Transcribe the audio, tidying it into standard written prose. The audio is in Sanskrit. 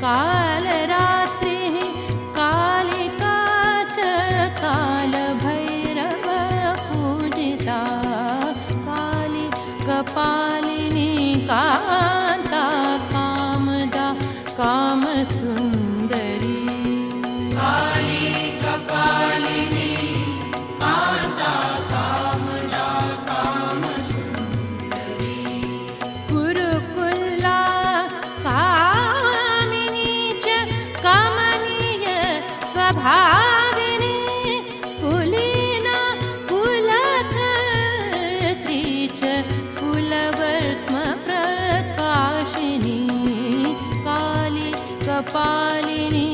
कालरात्रिः कालिका च कालभैरव पूजिता काली कपालिनी कान्ता कामदा कामसुन्दरी काली कपालिनी कान्ता कामदा कामसुन्दरी गुरुकुला भाविनी कुलीना कुलकर्त्री च कुलवर्त्म प्रकाशिनी काली कपालिनी